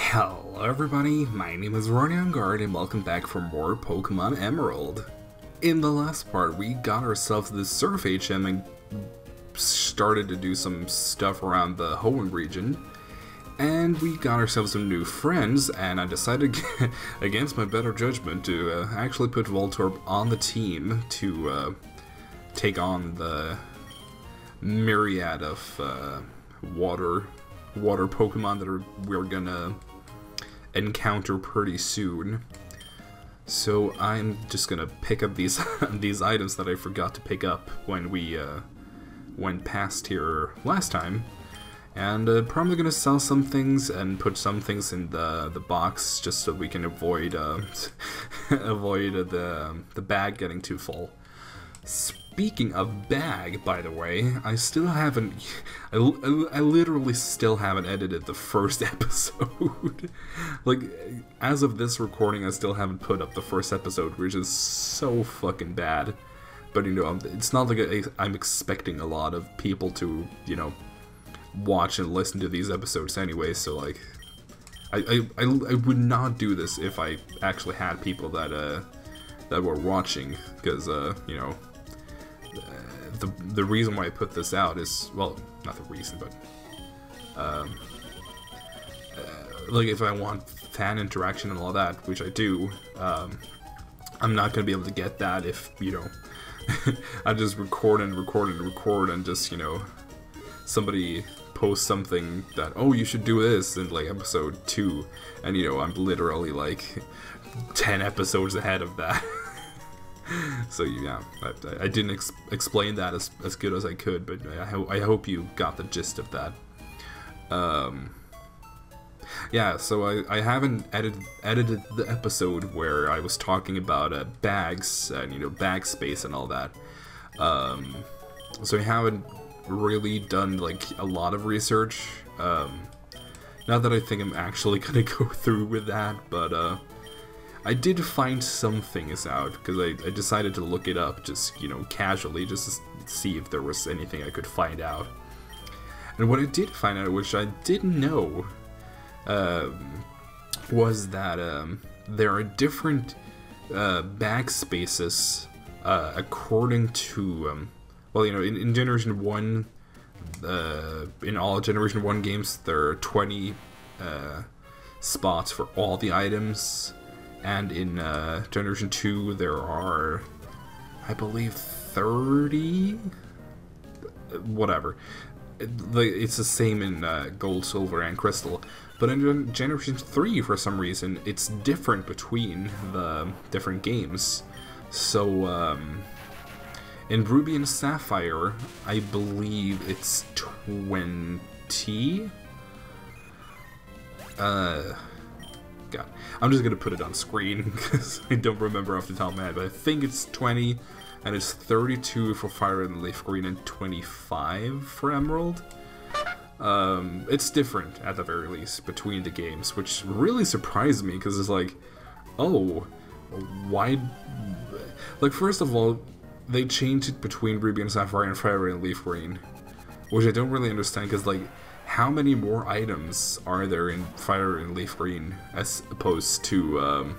Hello everybody, my name is Ronja Engarde and welcome back for more Pokemon Emerald. In the last part, we got ourselves this Surf HM and started to do some stuff around the Hoenn region. And we got ourselves some new friends, and I decided, against my better judgment, to actually put Voltorb on the team to take on the myriad of water Pokemon that we're gonna encounter pretty soon. So I'm just gonna pick up these these items that I forgot to pick up when we went past here last time, and probably gonna sell some things and put some things in the box just so we can avoid avoid the bag getting too full. Speaking of bag, by the way, I still haven't. I literally still haven't edited the first episode. Like, as of this recording, I still haven't put up the first episode, which is so fucking bad. But you know, it's not like I'm expecting a lot of people to, you know, watch and listen to these episodes anyway. So like, I would not do this if I actually had people that that were watching, because you know. The reason why I put this out is, well, not the reason, but like, if I want fan interaction and all that, which I do, I'm not gonna be able to get that if, you know, I just record and just, you know, somebody posts something that, oh, you should do this in like episode 2, and you know, I'm literally like 10 episodes ahead of that. So yeah, I didn't explain that as good as I could, but I hope you got the gist of that. Yeah, so I haven't edited the episode where I was talking about bags and, you know, bag space and all that. So I haven't really done like a lot of research. Not that I think I'm actually gonna go through with that, but I did find some things out, because I decided to look it up just, you know, casually, just to see if there was anything I could find out. And what I did find out, which I didn't know, was that there are different bag spaces according to, well, you know, in Generation 1, in all Generation 1 games, there are 20 spots for all the items. And in Generation 2, there are, I believe, 30? Whatever. It's the same in Gold, Silver, and Crystal. But in Generation 3, for some reason, it's different between the different games. So, in Ruby and Sapphire, I believe it's 20? God. I'm just gonna put it on screen because I don't remember off the top of my head, but I think it's 20, and it's 32 for Fire and Leaf Green and 25 for Emerald. It's different at the very least between the games, which really surprised me, because it's like, oh, why? Like, first of all, they changed it between Ruby and Sapphire and Fire and Leaf Green, which I don't really understand, because like, how many more items are there in Fire and Leaf Green as opposed to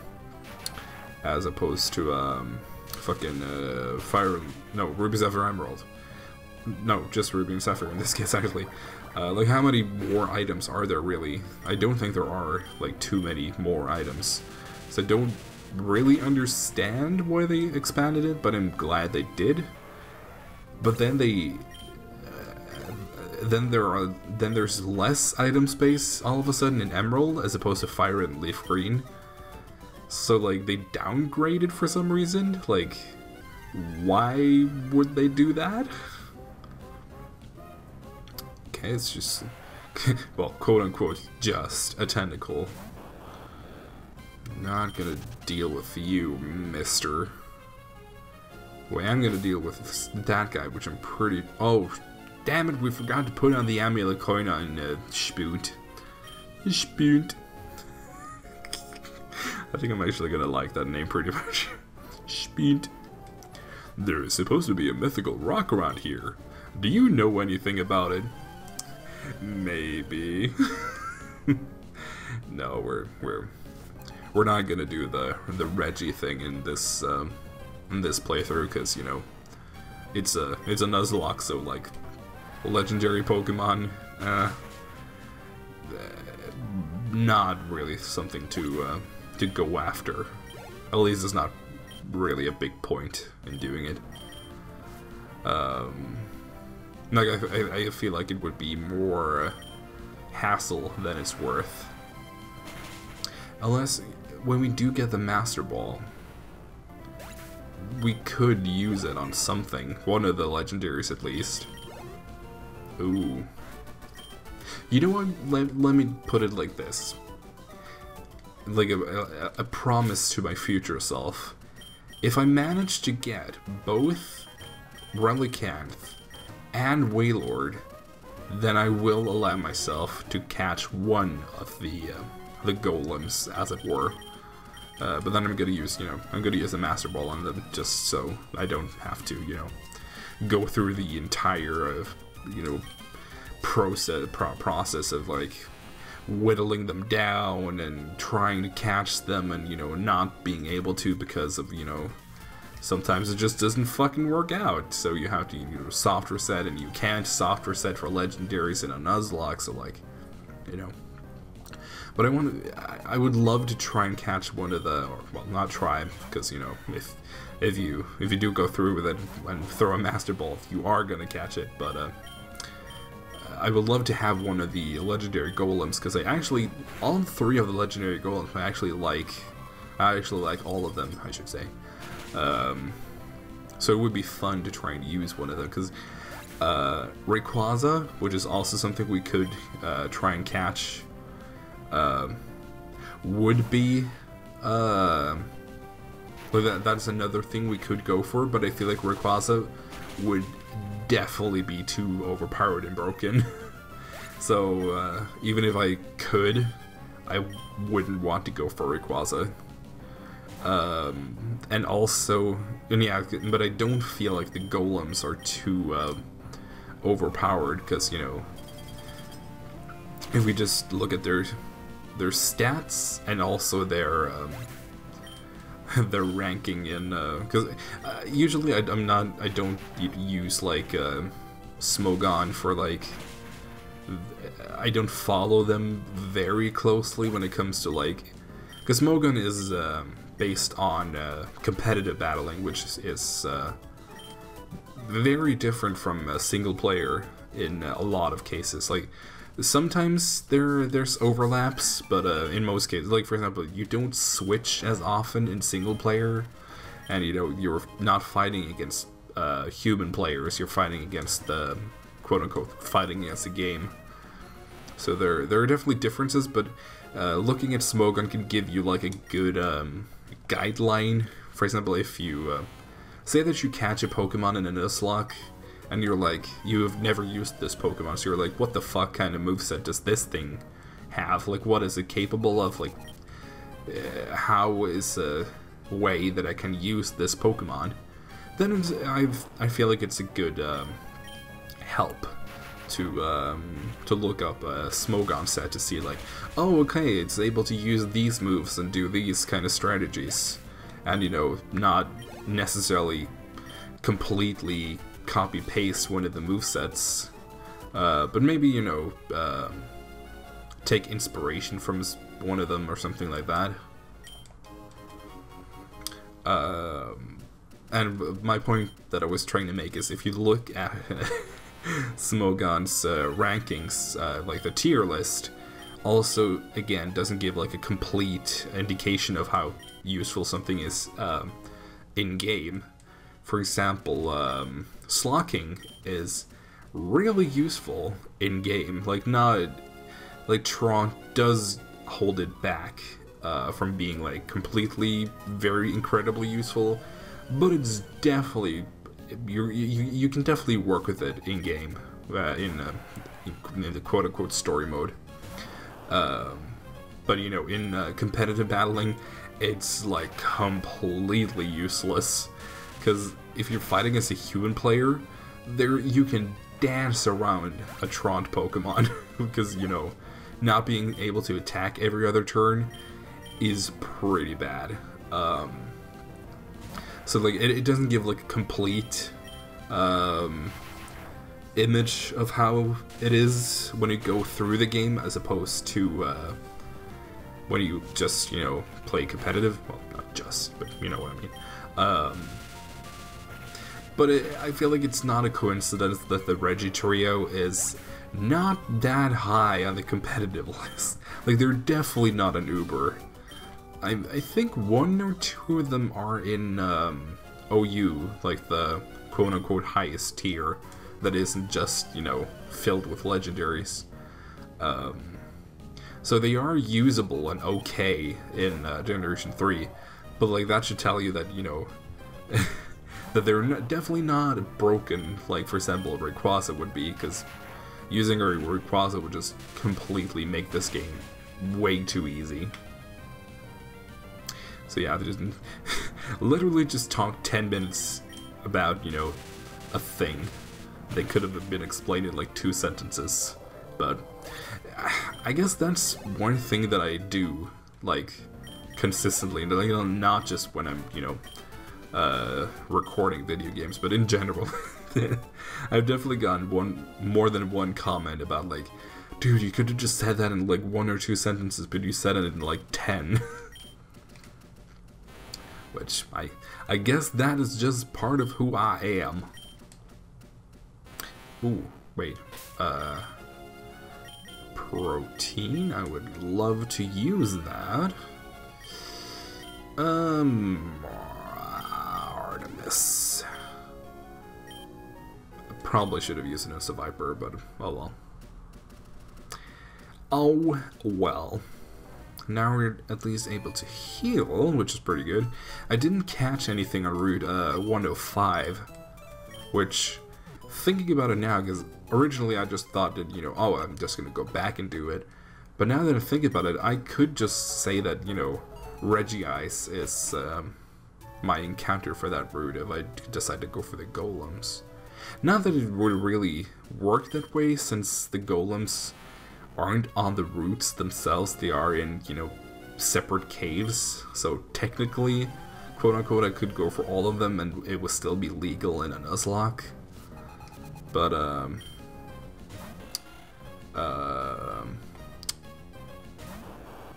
fucking Ruby, Sapphire, Emerald? No, just Ruby and Sapphire in this case, actually. Like, how many more items are there really? I don't think there are like too many more items, so I don't really understand why they expanded it, but I'm glad they did. But then there's less item space all of a sudden in Emerald as opposed to Fire and Leaf Green. So like, they downgraded for some reason. Like, why would they do that? Okay, it's just, well, quote unquote, just a tentacle. Not gonna deal with you, mister. Wait, I'm gonna deal with that guy, which I'm pretty... Oh, damn it, we forgot to put on the amulet coin on Spoot. Spoot. I think I'm actually gonna like that name pretty much. Spoot. There is supposed to be a mythical rock around here. Do you know anything about it? Maybe. no, we're not gonna do the Reggie thing in this playthrough, because you know it's a Nuzlocke, so like legendary Pokemon, not really something to go after. At least it's not really a big point in doing it. Like I feel like it would be more hassle than it's worth. Unless, when we do get the Master Ball, we could use it on something. One of the legendaries, at least. Ooh. You know what? Let me put it like this. Like a promise to my future self. If I manage to get both Relicanth and Wailord, then I will allow myself to catch one of the golems, as it were. But then I'm gonna use, I'm gonna use the Master Ball on them, just so I don't have to, go through the entire, process of like whittling them down and trying to catch them, and not being able to because of sometimes it just doesn't fucking work out. So you have to soft reset, and you can't soft reset for legendaries in a Nuzlocke. So like, But I would love to try and catch one of the, well, not try, because if you do go through with it and throw a Master Ball, you are gonna catch it. But I would love to have one of the legendary golems, because all three of the legendary golems I actually like all of them, I should say. So it would be fun to try and use one of them, because Rayquaza, which is also something we could try and catch, would be that's another thing we could go for, but I feel like Rayquaza would definitely be too overpowered and broken. So even if I could, I wouldn't want to go for Rayquaza. And also, yeah, but I don't feel like the golems are too overpowered, because if we just look at their stats and also their ranking in, because usually I don't use like Smogon for like, I don't follow them very closely when it comes to like, because Smogon is based on competitive battling, which is very different from single player in a lot of cases. Like, sometimes there's overlaps, but in most cases, like for example, you don't switch as often in single player, and you're not fighting against human players, you're fighting against the quote-unquote fighting against the game. So there are definitely differences, but looking at Smogon can give you like a good guideline. For example, if you say that you catch a Pokemon in a Nuzlocke, and you're like, you have never used this Pokemon, so you're like, what the fuck kind of moveset does this thing have? Like, what is it capable of? Like, how is a way that I can use this Pokemon? Then I feel like it's a good help to look up a Smogon set to see like, oh, okay, it's able to use these moves and do these kind of strategies, and not necessarily completely copy paste one of the movesets, but maybe take inspiration from one of them or something like that. And my point that I was trying to make is, if you look at Smogon's rankings, like the tier list, also again doesn't give like a complete indication of how useful something is in game. For example, Slocking is really useful in game. Like, not like Tron does hold it back from being like completely very incredibly useful, but it's definitely you can definitely work with it in game, in the quote-unquote story mode. But in competitive battling, it's like completely useless, because if you're fighting as a human player, you can dance around a Tron Pokemon because not being able to attack every other turn is pretty bad. So like it doesn't give like a complete image of how it is when you go through the game, as opposed to when you just, you know, play competitive. Well, not just, but you know what I mean. But I feel like it's not a coincidence that the Reggie trio is not that high on the competitive list. Like, they're definitely not an Uber. I think one or two of them are in OU, like the quote-unquote highest tier that isn't just, you know, filled with legendaries. So they are usable and okay in Generation 3, but like that should tell you that, you know, that they're definitely not broken like, for example, Rayquaza would be, because using a Rayquaza would just completely make this game way too easy. So yeah, they just literally just talked 10 minutes about, you know, a thing. They could have been explained in like 2 sentences, but I guess that's one thing that I do, like, consistently, you know, not just when I'm, you know, recording video games, but in general. I've definitely gotten more than one comment about like, dude, you could have just said that in like 1 or 2 sentences, but you said it in like 10. Which, I guess that is just part of who I am. Ooh, wait. Protein? I would love to use that. Artemis. I probably should have used an Ursa Viper, but oh well. Oh well. Now we're at least able to heal, which is pretty good. I didn't catch anything on Route 105, which, thinking about it now, because originally I just thought that, you know, oh, I'm just going to go back and do it. But now that I think about it, I could just say that, you know, Regice is my encounter for that route if I decide to go for the golems. Not that it would really work that way, since the golems aren't on the routes themselves, they are in, you know, separate caves, so technically, quote-unquote, I could go for all of them and it would still be legal in a Nuzlocke. But,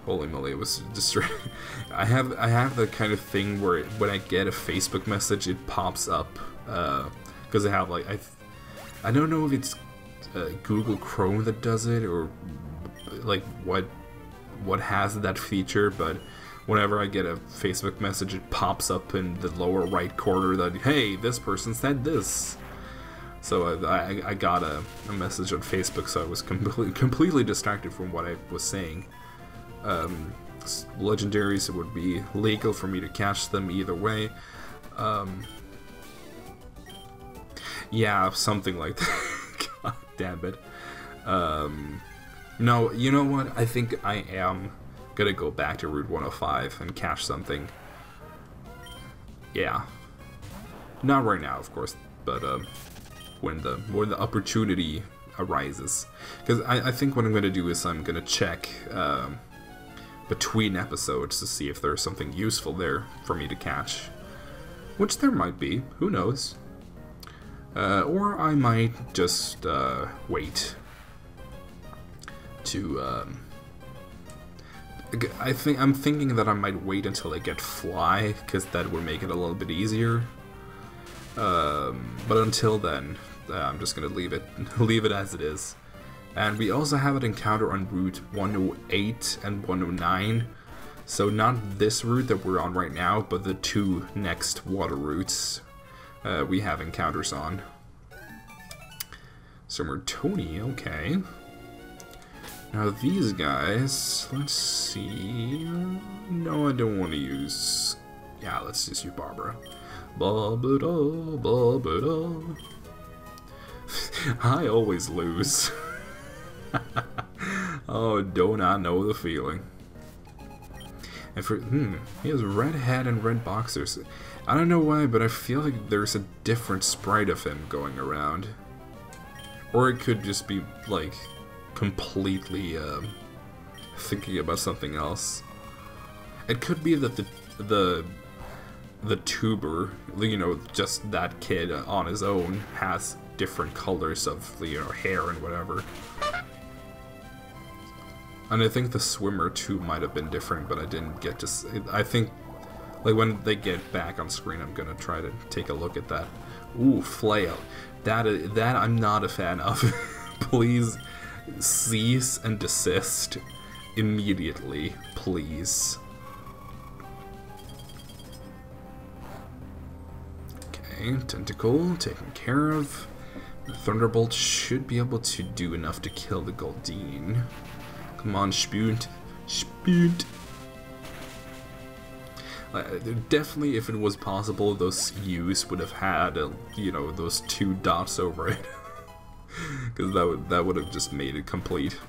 holy moly, it was just I have the kind of thing where when I get a Facebook message, it pops up, because I have, like, I don't know if it's Google Chrome that does it, or like what has that feature, but whenever I get a Facebook message, it pops up in the lower right corner that, hey, this person said this. So I got a message on Facebook, so I was completely distracted from what I was saying. Legendaries, it would be legal for me to catch them either way. Yeah, something like that. God damn it. No, you know what? I think I am gonna go back to Route 105 and catch something. Yeah. Not right now, of course, but when the opportunity arises. Because I think what I'm gonna do is I'm gonna check between episodes to see if there's something useful there for me to catch. Which there might be, who knows? Or I might just wait to I'm thinking that I might wait until I get Fly, because that would make it a little bit easier. But until then, I'm just gonna leave it as it is. And we also have an encounter on Route 108 and 109. So not this route that we're on right now, but the 2 next water routes we have encounters on. So Tony, okay. Now these guys, let's see. No, I don't want to use. Yeah, let's just use Barbara. Ba-ba-da, ba-ba-da. I always lose. Oh, don't I know the feeling. And for he has red head and red boxers. I don't know why, but I feel like there's a different sprite of him going around. Or it could just be like completely thinking about something else. It could be that the tuber, you know, just that kid on his own has different colors of, you know, hair and whatever. And I think the swimmer too might have been different, but I didn't get to see. I think, like, when they get back on screen, I'm gonna try to take a look at that. Ooh, flail. That I'm not a fan of. Please cease and desist immediately, please. Okay, tentacle taken care of. The Thunderbolt should be able to do enough to kill the Goldeen. Come on, Spoot. Spoot. Definitely, if it was possible, those U's would have had, you know, those 2 dots over it. Because that would have just made it complete.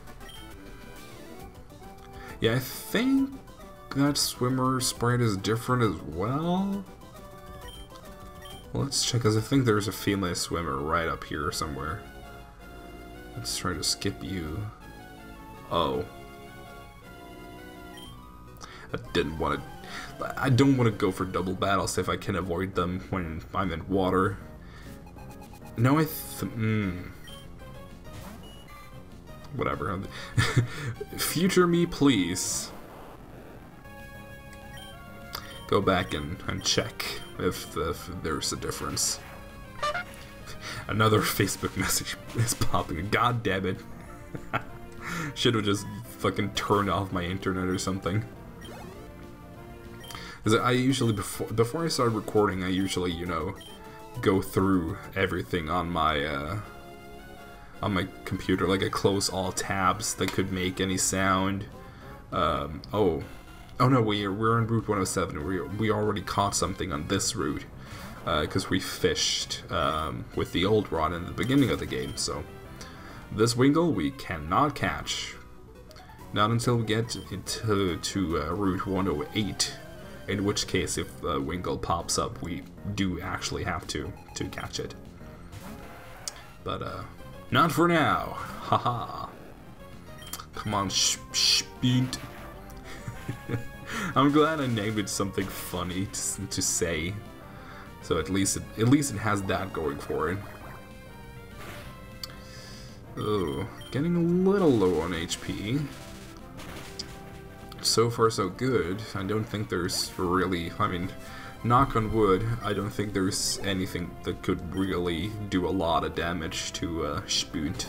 Yeah, I think that swimmer sprite is different as well. Well, let's check, because I think there's a female swimmer right up here somewhere. Let's try to skip you. Oh. I didn't want to... I don't want to go for double battles if I can avoid them when I'm in water. No, whatever. Future me, please. Go back and check if there's a difference. Another Facebook message is popping. God damn it. Should have just fucking turned off my internet or something. Because I usually, before I start recording, I usually, you know, go through everything on my computer. Like, I close all tabs that could make any sound. Oh no, we're on Route 107. We already caught something on this route. Because we fished with the old rod in the beginning of the game, so this Wingull we cannot catch. Not until we get into Route 108. In which case, if Wingull pops up, we do actually have to catch it. But, not for now. Haha. Come on, Speed. I'm glad I named it something funny to say. So at least it has that going for it. Oh, getting a little low on HP. So far so good. I don't think there's really, I mean, knock on wood, I don't think there's anything that could really do a lot of damage to Spoot.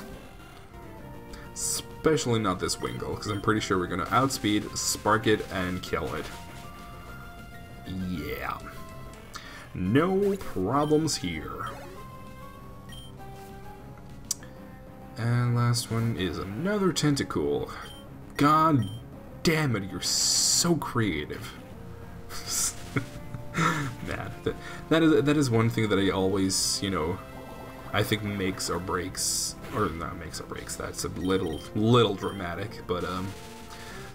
Especially not this Wingull, because I'm pretty sure we're gonna outspeed, spark it, and kill it. Yeah. No problems here. And last one is another tentacle. God damn it, you're so creative. Man, that is one thing that I always, you know, I think makes or breaks, or not makes or breaks, that's a little dramatic, but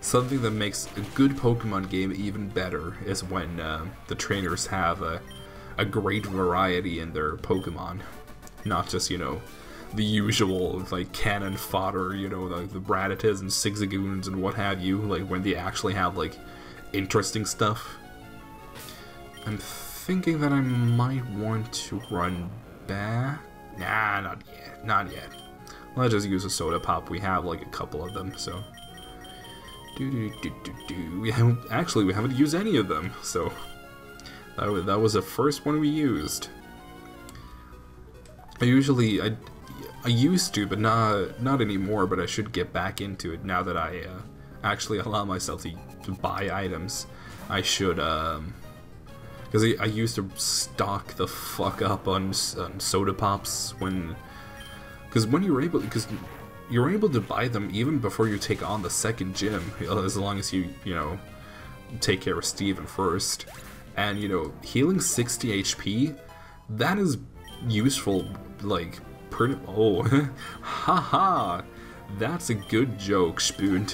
something that makes a good Pokemon game even better is when the trainers have a great variety in their Pokemon. Not just, you know, the usual, like, cannon fodder, you know, like the Bratitas and Zigzagoons and what have you, like, when they actually have, like, interesting stuff. I'm thinking that I might want to run back. Nah, not yet. Not yet. Let's just use a soda pop. We have, like, a couple of them, so. We haven't used any of them, so. That was the first one we used. I used to, but not anymore, but I should get back into it now that I actually allow myself to buy items. I should, because I used to stock the fuck up on soda pops because you're able to buy them even before you take on the second gym, as long as you know, take care of Steven first. And, you know, healing 60 HP, that is useful, like, pretty... Oh, haha, that's a good joke, Spoon.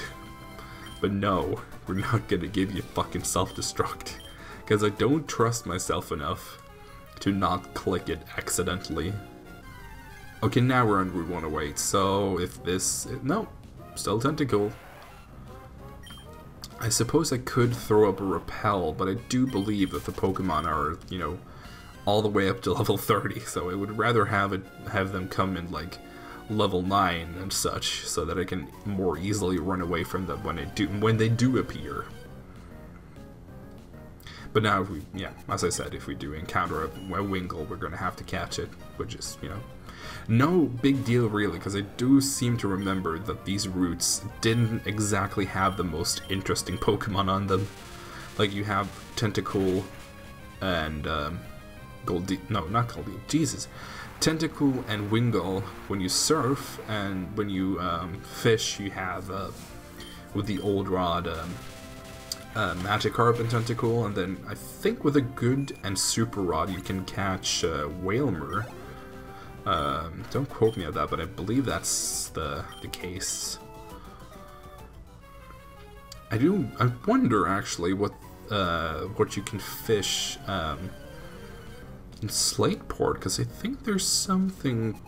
But no, we're not gonna give you fucking self-destruct, because I don't trust myself enough to not click it accidentally. Okay, now we're on Route 108, so if this... No, still tentacle. I suppose I could throw up a repel, but I do believe that the Pokemon are, you know, all the way up to level 30, so I would rather have them come in like level 9 and such, so that I can more easily run away from them when they do appear. But now, if we, yeah, as I said, if we do encounter a Wingull, we're going to have to catch it, which is, you know, no big deal really, because I do seem to remember that these routes didn't exactly have the most interesting Pokemon on them. Like, you have Tentacool and Jesus. Tentacool and Wingull when you surf, and when you fish, you have with the Old Rod Magikarp and Tentacool, and then I think with a good and Super Rod you can catch Wailmer. Don't quote me on that, but I believe that's the case. I wonder actually what you can fish in Slateport, because I think there's something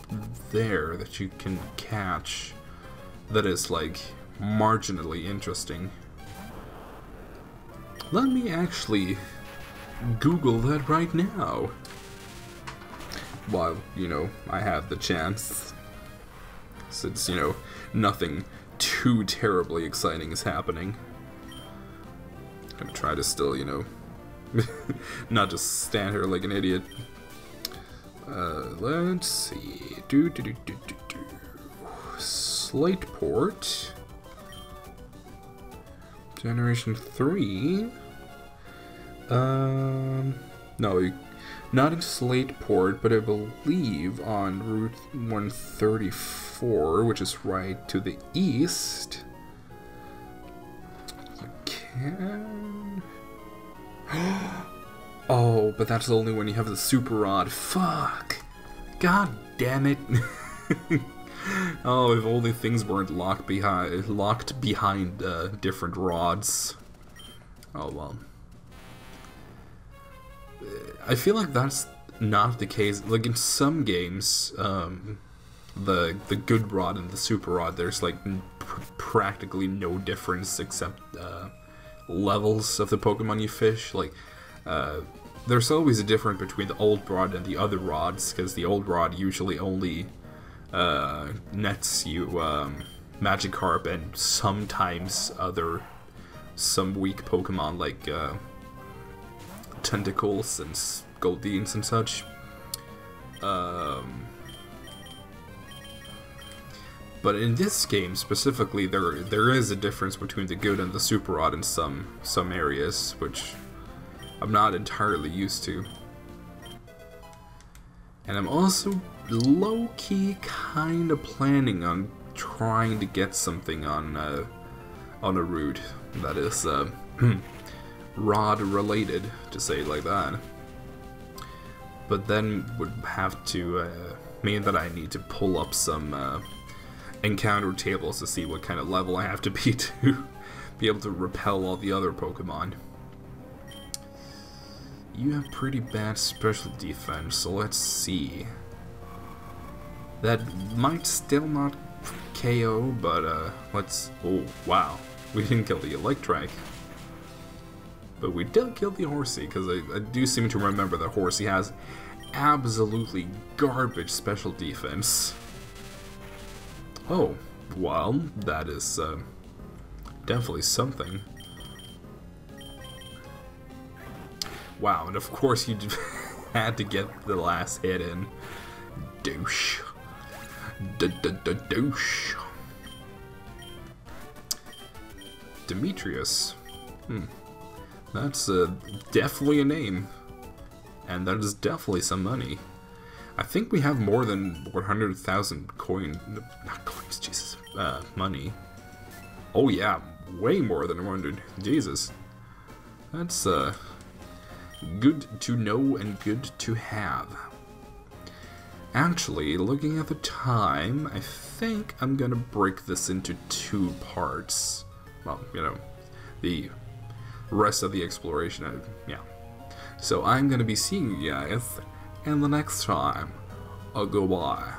there that you can catch that is like marginally interesting. Let me actually Google that right now. While, you know, I have the chance. Since, you know, nothing too terribly exciting is happening. I'm gonna try to still, you know, not just stand here like an idiot. Let's see. Slateport. Generation 3. No, not in Slateport, but I believe on Route 134, which is right to the east. You can... Oh, but that's only when you have the Super Rod. Fuck! God damn it! Oh, if only things weren't locked behind different rods. Oh well. I feel like that's not the case. Like in some games, the good rod and the super rod, there's like practically no difference except levels of the Pokemon you fish. Like there's always a difference between the old rod and the other rods, because the old rod usually only nets you Magikarp and sometimes some weak Pokemon like Tentacles and Goldines and such. But in this game specifically, there is a difference between the good and the super rod in some areas, which I'm not entirely used to. And I'm also low-key kind of planning on trying to get something on a route that is rod related, to say it like that. But then would have to mean that I need to pull up some encounter tables to see what kind of level I have to be to be able to repel all the other Pokemon. You have pretty bad special defense, so let's see. That might still not KO, but let's... Oh, wow. We didn't kill the Electrike. But we did kill the Horsey, because I do seem to remember that Horsey has absolutely garbage special defense. Oh, well, that is definitely something. Wow, and of course you had to get the last hit in. Douche. Douche. Demetrius. That's definitely a name. And that is definitely some money. I think we have more than 100,000 not coins, Jesus, money. Oh yeah, way more than 100. Jesus. That's good to know and good to have. Actually, looking at the time, I think I'm gonna break this into 2 parts. Well, you know, the rest of the exploration, yeah. So I'm gonna be seeing you guys in the next time. Goodbye.